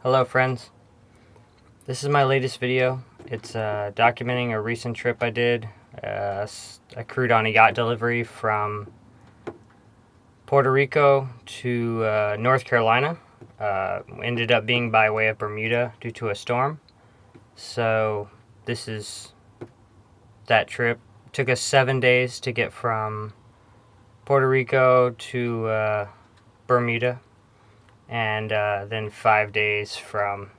Hello friends, this is my latest video. It's documenting a recent trip I did. I crewed on a yacht delivery from Puerto Rico to North Carolina. Ended up being by way of Bermuda due to a storm. So this is that trip. It took us 7 days to get from Puerto Rico to Bermuda, and then 5 days from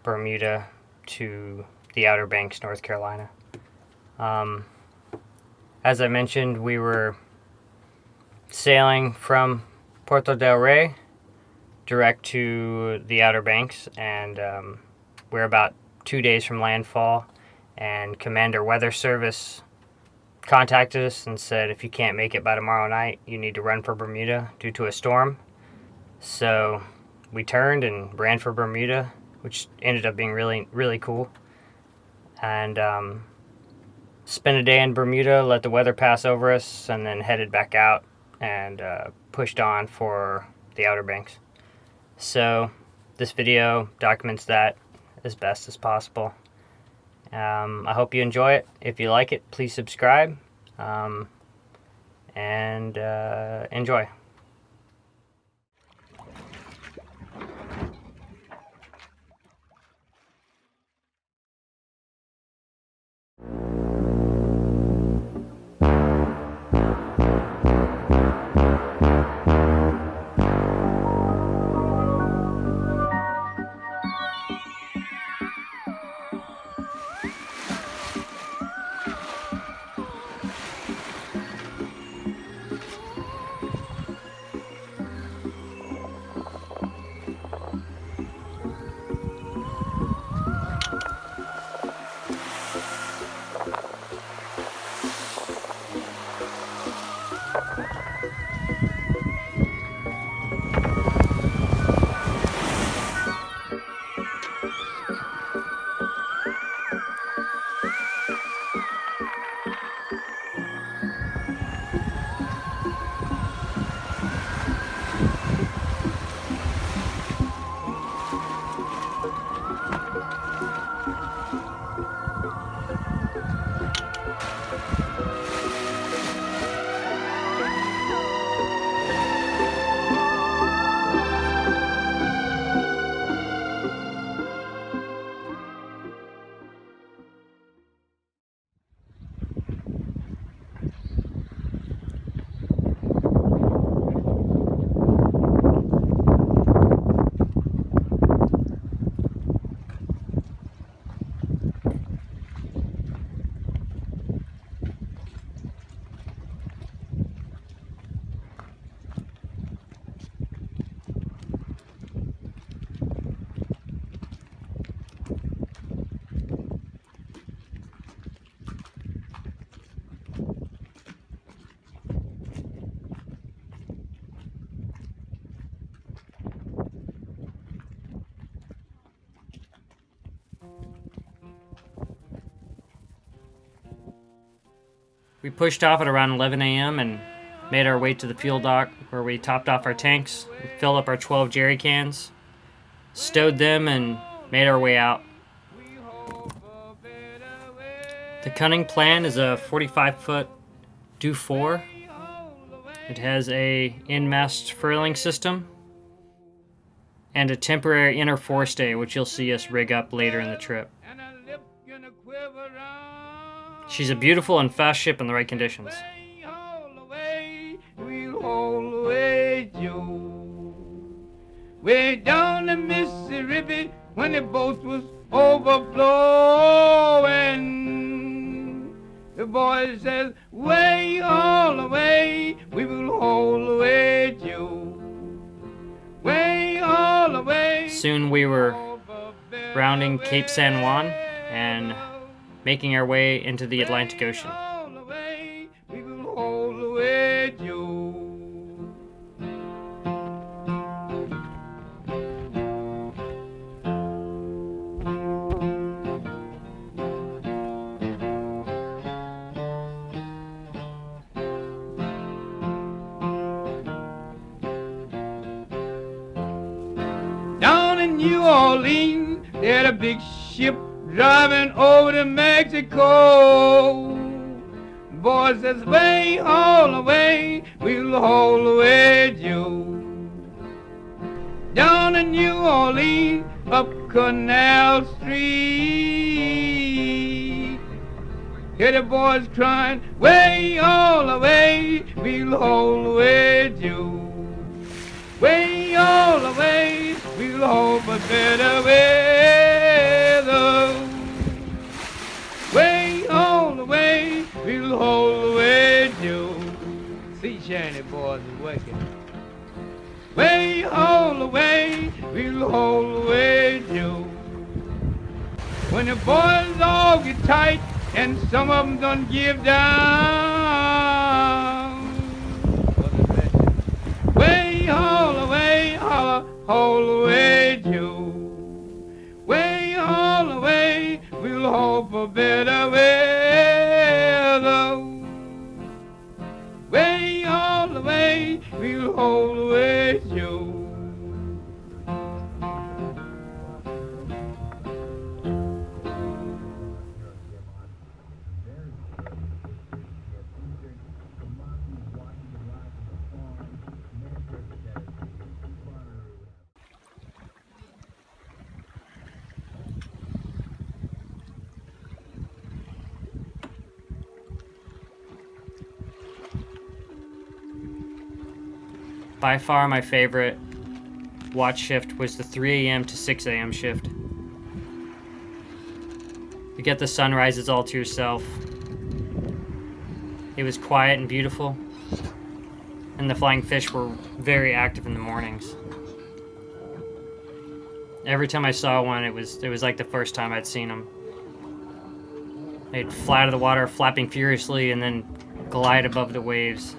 Bermuda to the Outerbanks, North Carolina. As I mentioned, we were sailing from Puerto Del Rey direct to the Outerbanks, and we're about 2 days from landfall, and Commander Weather Service contacted us and said if you can't make it by tomorrow night, you need to run for Bermuda due to a storm. So we turned and ran for Bermuda, which ended up being really cool. And spent a day in Bermuda, let the weather pass over us, and then headed back out and pushed on for the Outerbanks. So this video documents that as best as possible. I hope you enjoy it. If you like it, please subscribe, and enjoy. We pushed off at around 11 a.m. and made our way to the fuel dock, where we topped off our tanks, filled up our 12 jerry cans, stowed them, and made our way out. The Cunning Plan is a 45-foot Dufour. It has a in-mast furling system and a temporary inner forestay, which you'll see us rig up later in the trip. She's a beautiful and fast ship in the right conditions. Way down the Mississippi when the boat was overflowing, the boy says, way all the way, we will hold away you. Way all the way. Soon we were rounding Cape San Juan and making our way into the Atlantic Ocean. We will hold away you. Down in New Orleans, they had a big ship driving over to Mexico. Boy says, way all away, we'll haul away, Joe. Down in New Orleans, up Canal Street, hear the boys crying, way all away, we'll haul away, Joe. Way all away, we'll haul for better weather. Way all away, we'll haul away, Joe. Sea shanty boys are working. Way all away, we'll haul away, Joe. When the boys all get tight and some of them don't give down, way all away, haul away, Joe. Way all away, we'll hope for better weather. Way all away, we'll haul away, Joe. By far my favorite watch shift was the 3 a.m. to 6 a.m. shift. You get the sunrises all to yourself. It was quiet and beautiful, and the flying fish were very active in the mornings. Every time I saw one, it was like the first time I'd seen them. They'd fly out of the water, flapping furiously, and then glide above the waves.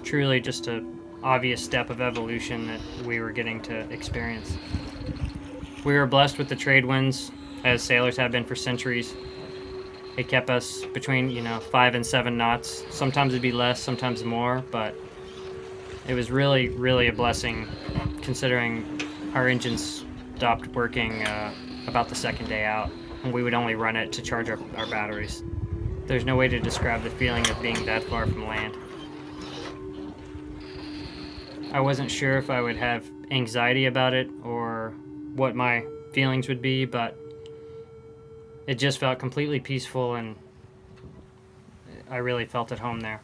Truly just an obvious step of evolution that we were getting to experience. We were blessed with the trade winds, as sailors have been for centuries. It kept us between, 5 and 7 knots. Sometimes it'd be less, sometimes more, but it was really, really a blessing considering our engines stopped working about the second day out, and we would only run it to charge our batteries. There's no way to describe the feeling of being that far from land. I wasn't sure if I would have anxiety about it or what my feelings would be, but it just felt completely peaceful, and I really felt at home there.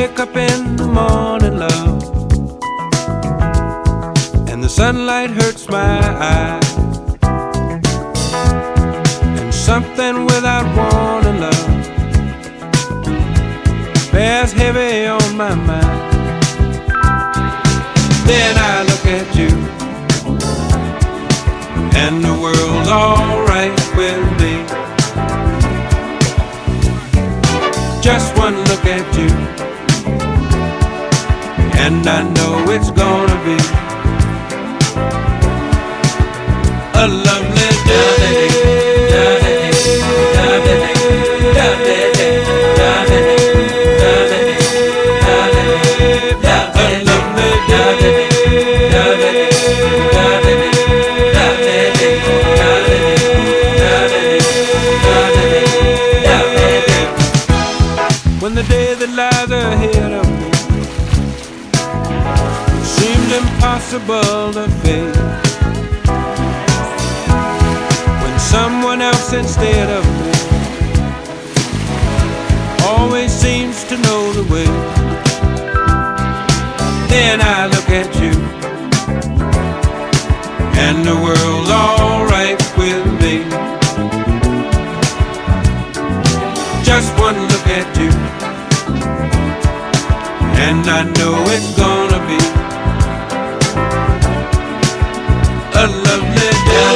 wake up in the morning, love, and the sunlight hurts my eyes, and something without warning, love, bears heavy on my mind. Then I look at you, and the world's alright with me. Just one look at you, and I know it's gonna be a lovely day. When the day that lies ahead of me seems impossible to face, when someone else instead of me always seems to know the way, then I look at you, and the world's alright with me. Just one look at you, and I know it's gonna be a lovely day.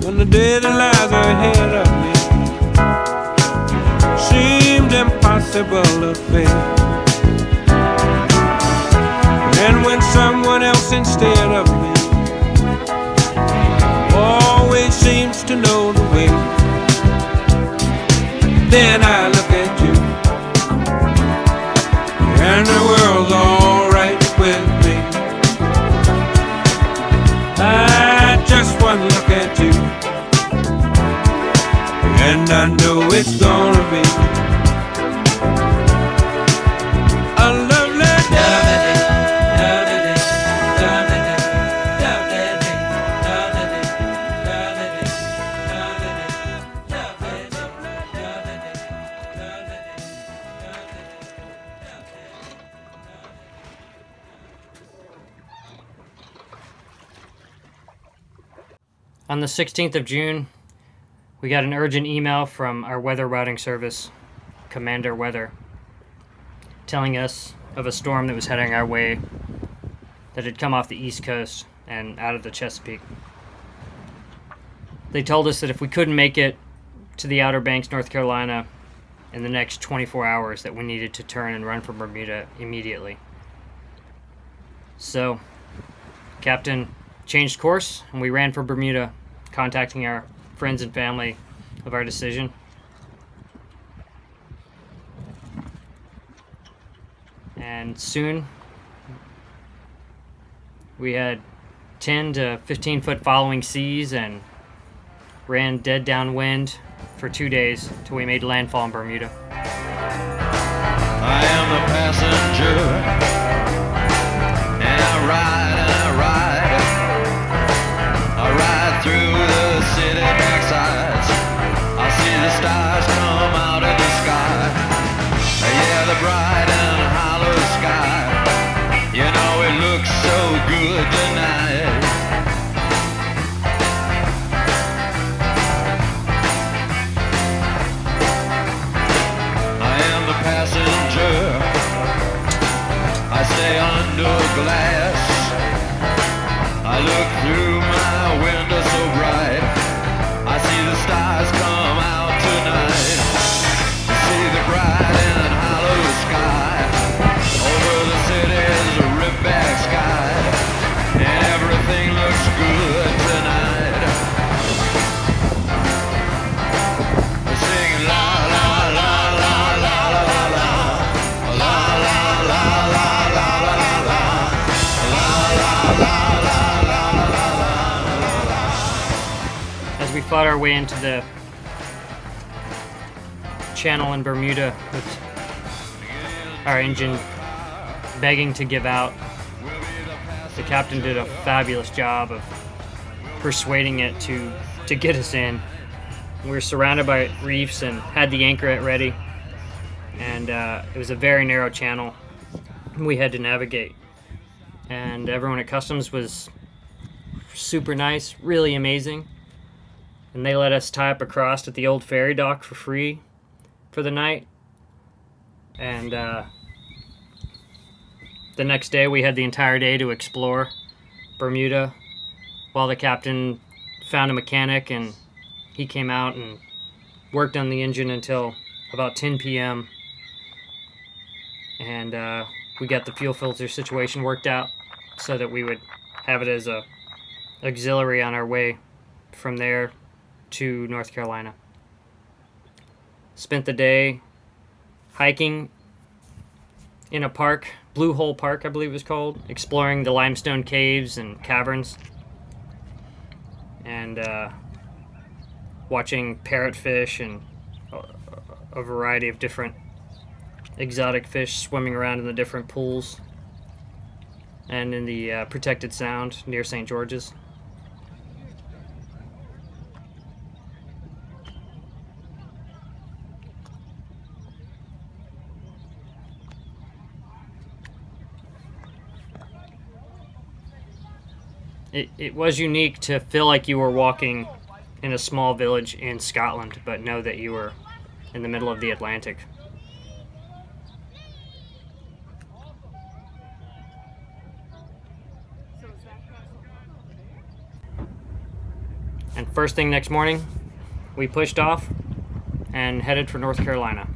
When the day that lies ahead of me seemed impossible to face, and when someone else instead of me always seems to know the way, then I look at you, and the world's alright with me. I just one look at you, and I know it's gonna be a lovely day. On the 16th of June, we got an urgent email from our weather routing service, Commander Weather, telling us of a storm that was heading our way that had come off the East Coast and out of the Chesapeake. They told us that if we couldn't make it to the Outerbanks, North Carolina, in the next 24 hours, that we needed to turn and run for Bermuda immediately. So, Captain changed course, and we ran for Bermuda, contacting our friends and family of our decision. And soon, we had 10 to 15 foot following seas and ran dead downwind for 2 days till we made landfall in Bermuda. I am the passenger, and I ride through the city backsides. I see the stars come out of the sky. Yeah, the bright and hollow sky. You know it looks so good tonight. I am the passenger. I stay under glass. I look through my window so bright. I see the stars come out tonight. I see the bright and hollow sky. Over the city's rip-back sky. And everything looks good tonight. We're singing la la la la la la la. La la la la la la la. La la la la. As we fought our way into the channel in Bermuda with our engine begging to give out. The captain did a fabulous job of persuading it to get us in. We were surrounded by reefs and had the anchor at ready, and it was a very narrow channel we had to navigate. And everyone at customs was super nice, really amazing, and they let us tie up across at the old ferry dock for free for the night. And the next day we had the entire day to explore Bermuda while the captain found a mechanic, and he came out and worked on the engine until about 10 p.m. and we got the fuel filter situation worked out so that we would have it as a auxiliary on our way from there to North Carolina. Spent the day hiking in a park, Blue Hole Park I believe it was called, exploring the limestone caves and caverns, and watching parrotfish and a variety of different exotic fish swimming around in the different pools and in the protected sound near St. George's. It was unique to feel like you were walking in a small village in Scotland, but know that you were in the middle of the Atlantic. And first thing next morning, we pushed off and headed for North Carolina.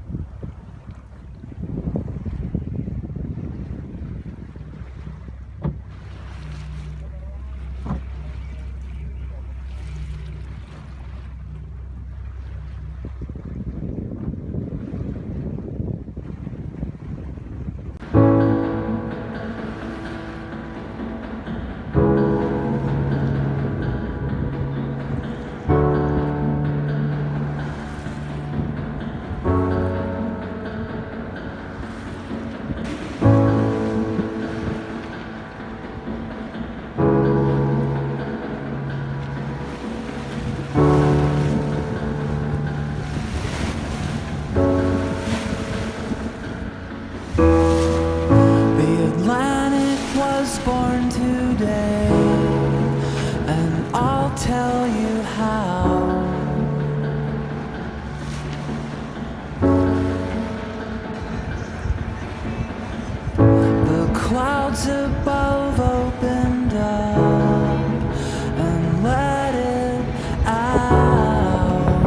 Clouds above opened up and let it out.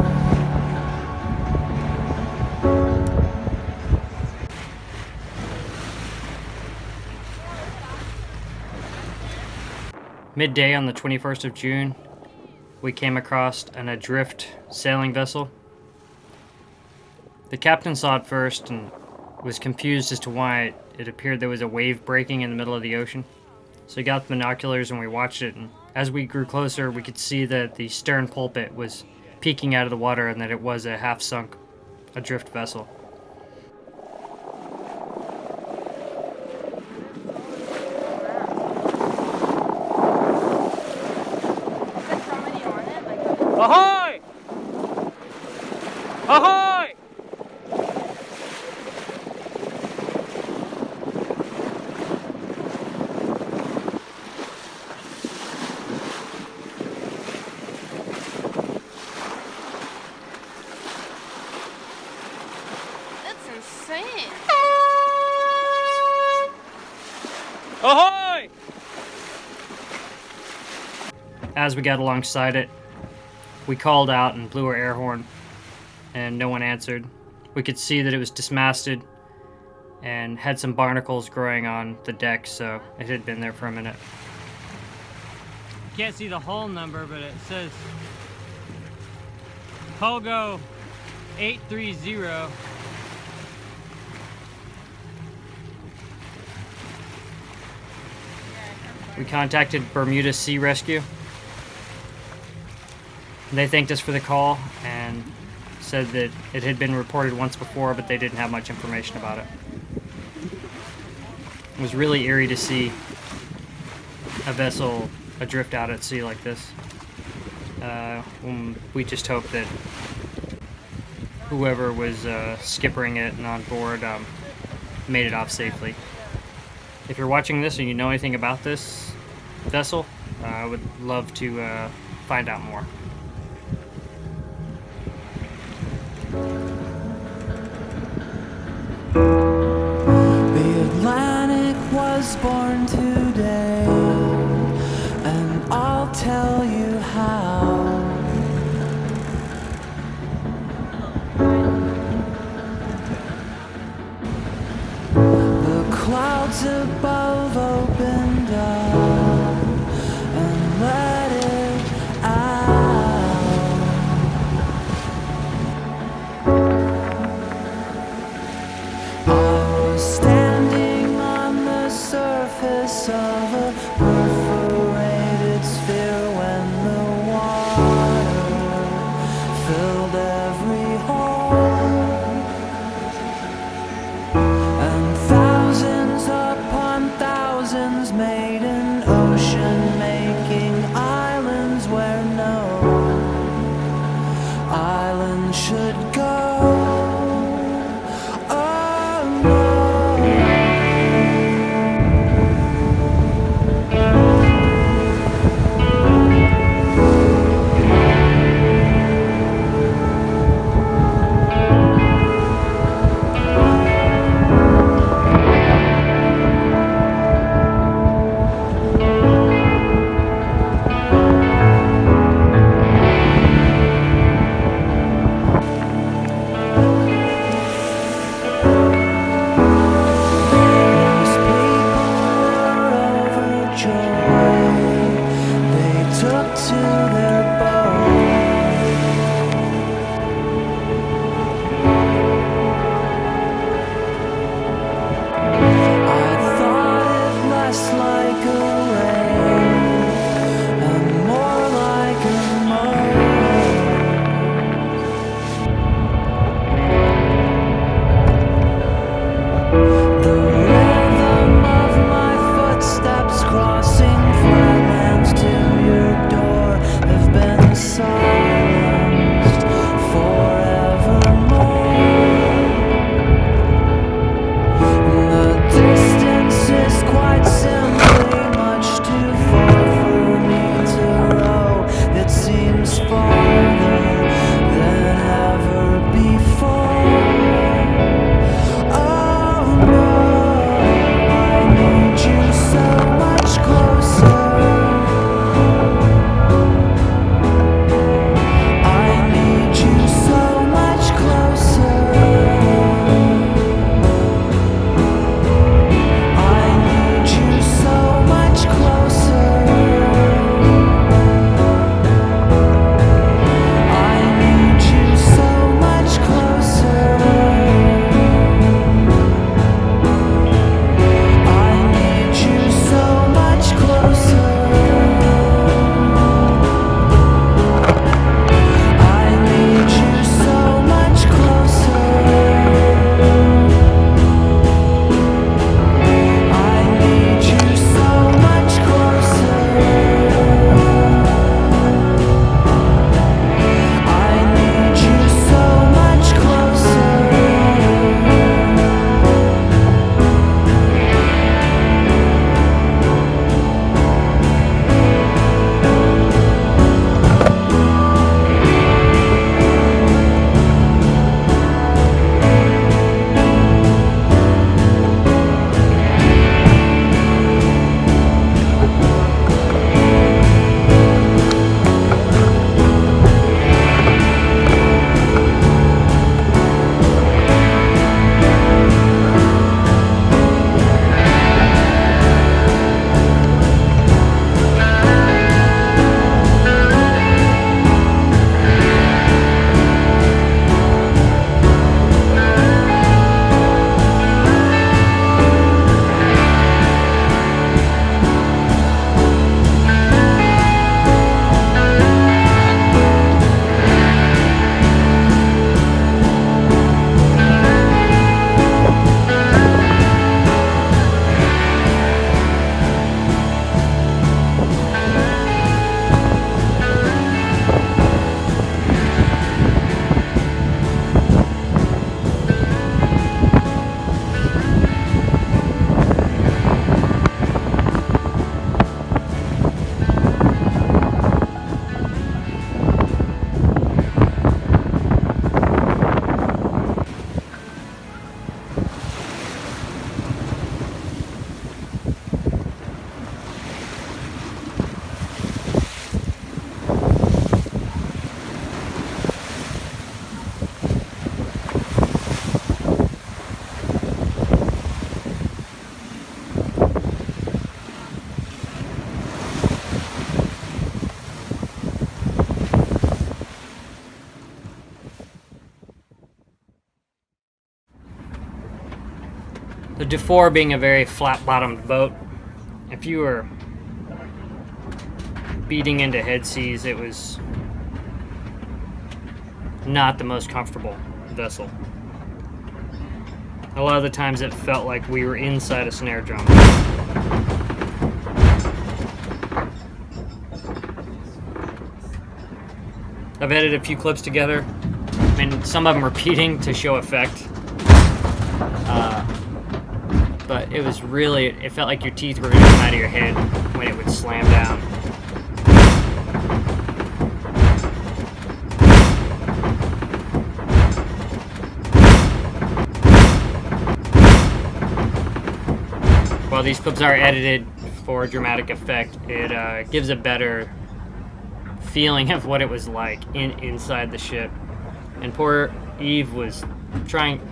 Midday on the 21st of June, we came across an adrift sailing vessel. The captain saw it first and was confused as to why it appeared there was a wave breaking in the middle of the ocean. So he got the binoculars and we watched it, and as we grew closer we could see that the stern pulpit was peeking out of the water and that it was a half-sunk adrift vessel. Ahoy! Ahoy! Insane. Ahoy! As we got alongside it, we called out and blew our air horn, and no one answered. We could see that it was dismasted and had some barnacles growing on the deck, so it had been there for a minute. Can't see the hull number, but it says Pogo 830. We contacted Bermuda Sea Rescue. They thanked us for the call and said that it had been reported once before, but they didn't have much information about it. It was really eerie to see a vessel adrift out at sea like this. We just hope that whoever was skippering it and on board made it off safely. If you're watching this and you know anything about this vessel, I would love to find out more. The Atlantic was born today, and I'll tell you how. The clouds above opened up and let it out. I was standing on the surface of a perforated sphere when the water filled every hole, and thousands upon thousands made an ocean, making islands where no island should go. Oh no. The Dufour being a very flat-bottomed boat, if you were beating into head seas, it was not the most comfortable vessel. A lot of the times it felt like we were inside a snare drum. I've edited a few clips together. I mean, some of them repeating to show effect. But it was really, it felt like your teeth were going to come out of your head when it would slam down. While these clips are edited for dramatic effect, it gives a better feeling of what it was like inside the ship. And poor Eve was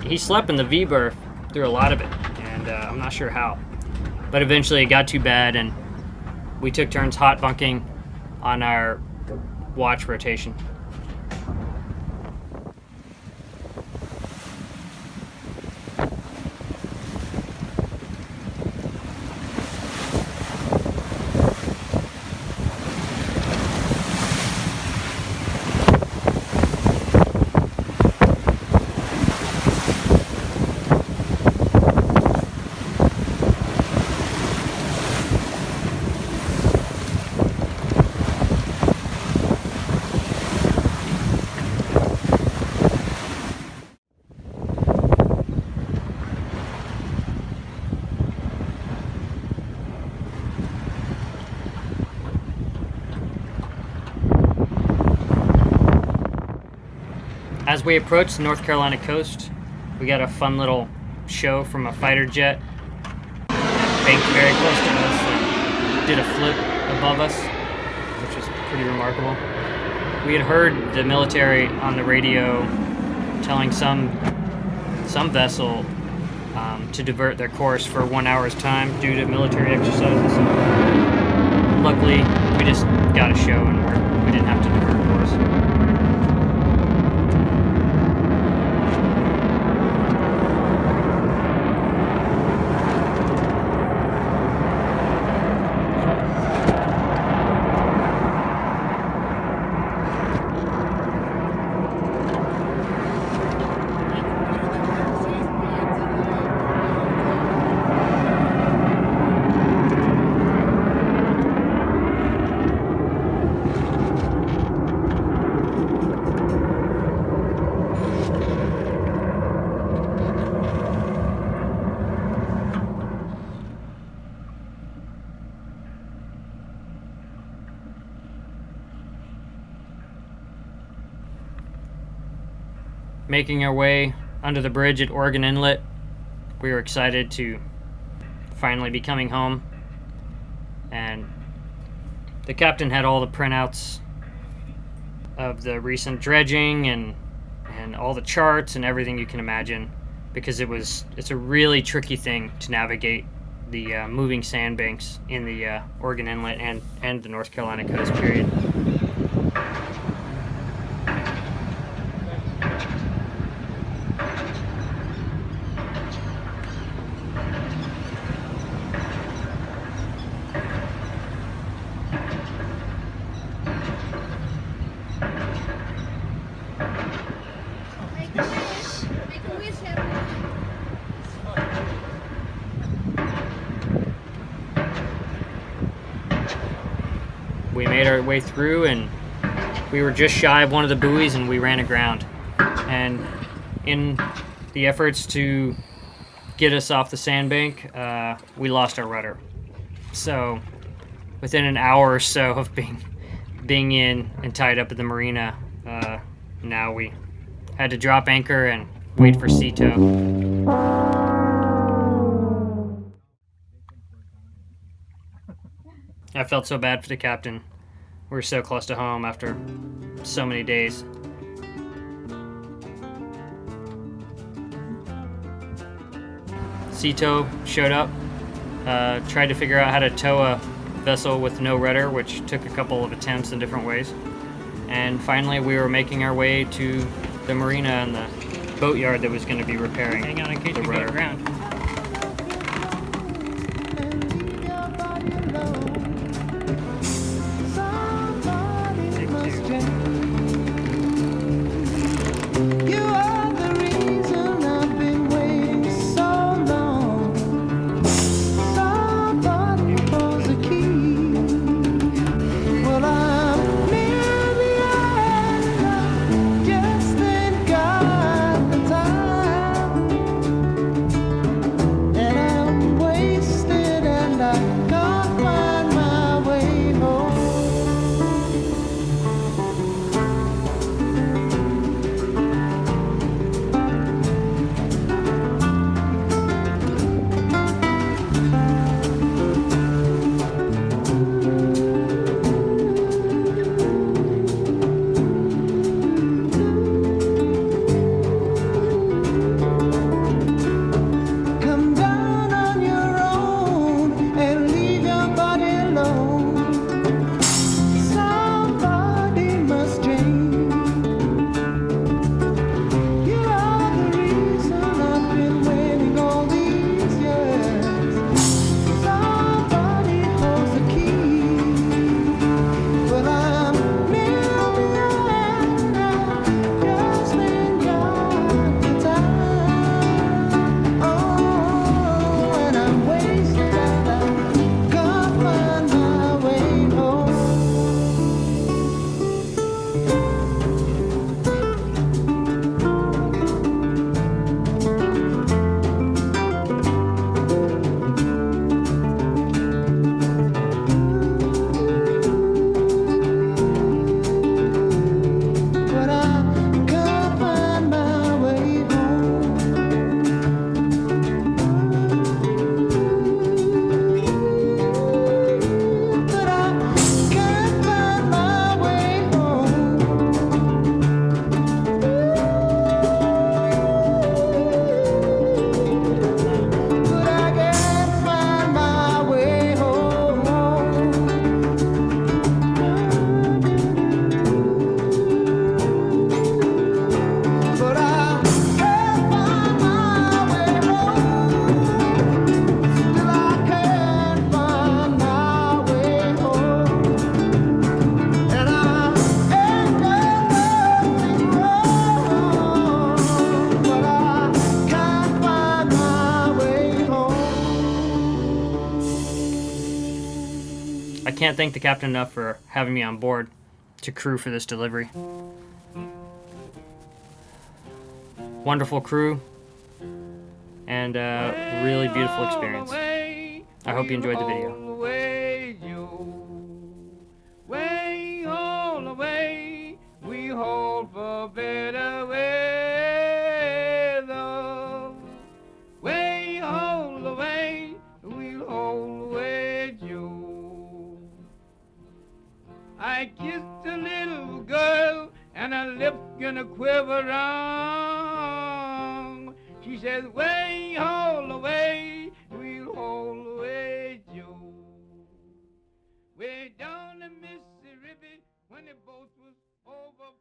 he slept in the V-berth through a lot of it, and I'm not sure how. But eventually it got too bad, and we took turns hot bunking on our watch rotation. As we approached the North Carolina coast, we got a fun little show from a fighter jet. Banked very close to us and did a flip above us, which was pretty remarkable. We had heard the military on the radio telling some vessel to divert their course for 1 hour's time due to military exercises. Luckily, we just got a show and we didn't have to divert course. Making our way under the bridge at Oregon Inlet, we were excited to finally be coming home. And the captain had all the printouts of the recent dredging and all the charts and everything you can imagine, because it's a really tricky thing to navigate the moving sandbanks in the Oregon Inlet and the North Carolina coast period. We made our way through, and we were just shy of one of the buoys, and we ran aground. And in the efforts to get us off the sandbank, we lost our rudder. So within an hour or so of being in and tied up at the marina, now we had to drop anchor and wait for sea tow. I felt so bad for the captain. We were so close to home after so many days. Sea tow showed up, tried to figure out how to tow a vessel with no rudder, which took a couple of attempts in different ways. And finally we were making our way to the marina and the boatyard that was going to be repairing. Hang on in case we go around. can't thank the captain enough for having me on board to crew for this delivery. Wonderful crew and really beautiful experience. I hope you enjoyed the video. Way all the way, we hold for better weather. Way all the way, we'll hold with you. I kissed a little girl and her lips gonna quiver wrong. She says, way all the way, we'll hold with you. Way down the Mississippi when the boat was over.